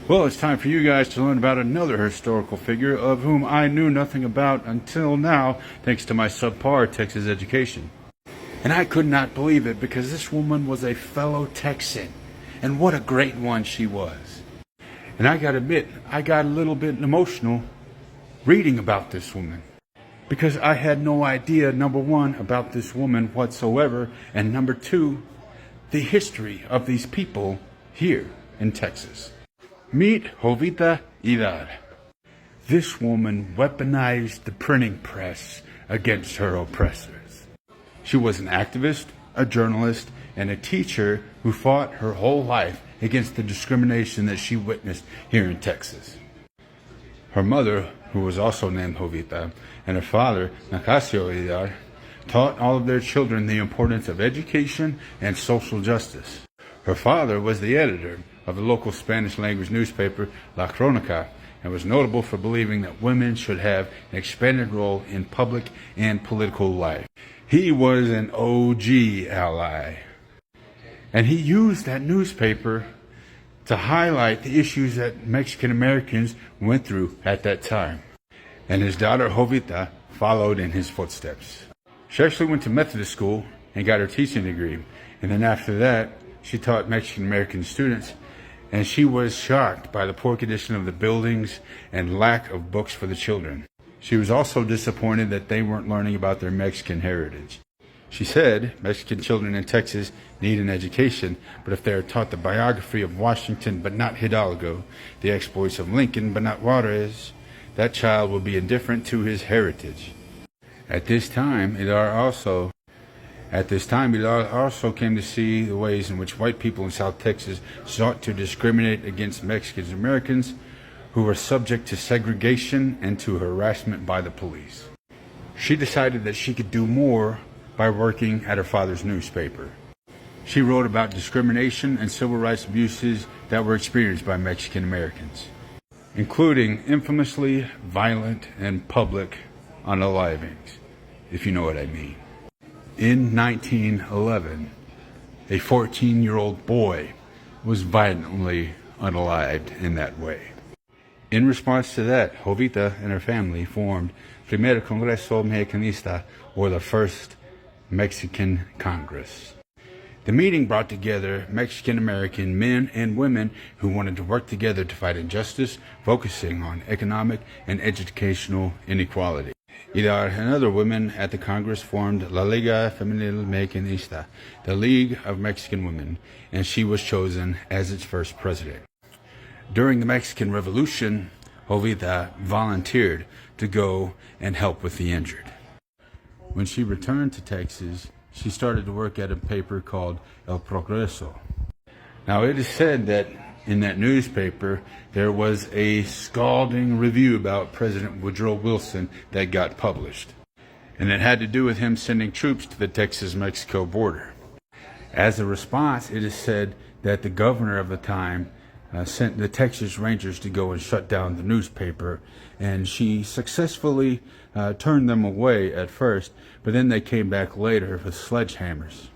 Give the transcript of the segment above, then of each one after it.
Well, it's time for you guys to learn about another historical figure of whom I knew nothing about until now, thanks to my subpar Texas education. And I could not believe it because this woman was a fellow Texan. And what a great one she was. And I gotta admit, I got a little bit emotional reading about this woman. Because I had no idea, number one, about this woman whatsoever, and number two, the history of these people here in Texas. Meet Jovita Idar. This woman weaponized the printing press against her oppressors. She was an activist, a journalist, and a teacher who fought her whole life against the discrimination that she witnessed here in Texas. Her mother, who was also named Jovita, and her father, Nicasio Idar, taught all of their children the importance of education and social justice. Her father was the editor of the local Spanish-language newspaper La Crónica and was notable for believing that women should have an expanded role in public and political life. He was an OG ally, and he used that newspaper to highlight the issues that Mexican Americans went through at that time. And his daughter Jovita followed in his footsteps. She actually went to Methodist school and got her teaching degree, and then after that she taught Mexican American students, and she was shocked by the poor condition of the buildings and lack of books for the children. She was also disappointed that they weren't learning about their Mexican heritage. She said Mexican children in Texas need an education, but if they are taught the biography of Washington but not Hidalgo, the exploits of Lincoln but not Juarez, that child will be indifferent to his heritage. At this time, Idar also came to see the ways in which white people in South Texas sought to discriminate against Mexican Americans who were subject to segregation and to harassment by the police. She decided that she could do more by working at her father's newspaper. She wrote about discrimination and civil rights abuses that were experienced by Mexican Americans, including infamously violent and public unalivings, if you know what I mean. In 1911, a 14-year-old boy was violently unalived in that way. In response to that, Jovita and her family formed Primer Congreso Mexicanista, or the First Mexican Congress. The meeting brought together Mexican American men and women who wanted to work together to fight injustice, focusing on economic and educational inequality. Idar and other women at the Congress formed La Liga Femenil Mexicanista, the League of Mexican Women, and she was chosen as its first president. During the Mexican Revolution, Jovita volunteered to go and help with the injured. When she returned to Texas, she started to work at a paper called El Progreso. Now, it is said that in that newspaper, there was a scalding review about President Woodrow Wilson that got published. And it had to do with him sending troops to the Texas-Mexico border. As a response, it is said that the governor of the time sent the Texas Rangers to go and shut down the newspaper, and she successfully turned them away at first, but then they came back later with sledgehammers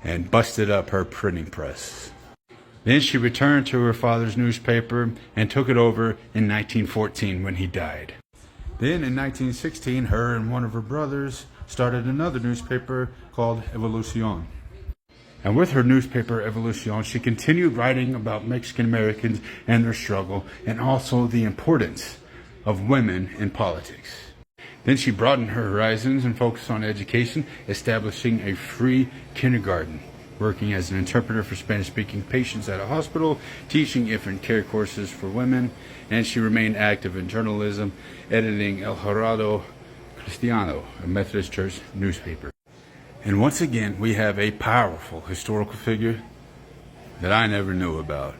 and busted up her printing press. Then she returned to her father's newspaper and took it over in 1914 when he died. Then in 1916, her and one of her brothers started another newspaper called Evolucion. And with her newspaper, Evolucion, she continued writing about Mexican Americans and their struggle, and also the importance of women in politics. Then she broadened her horizons and focused on education, establishing a free kindergarten, working as an interpreter for Spanish-speaking patients at a hospital, teaching infant care courses for women, and she remained active in journalism, editing El Heraldo Cristiano, a Methodist church newspaper. And once again, we have a powerful historical figure that I never knew about.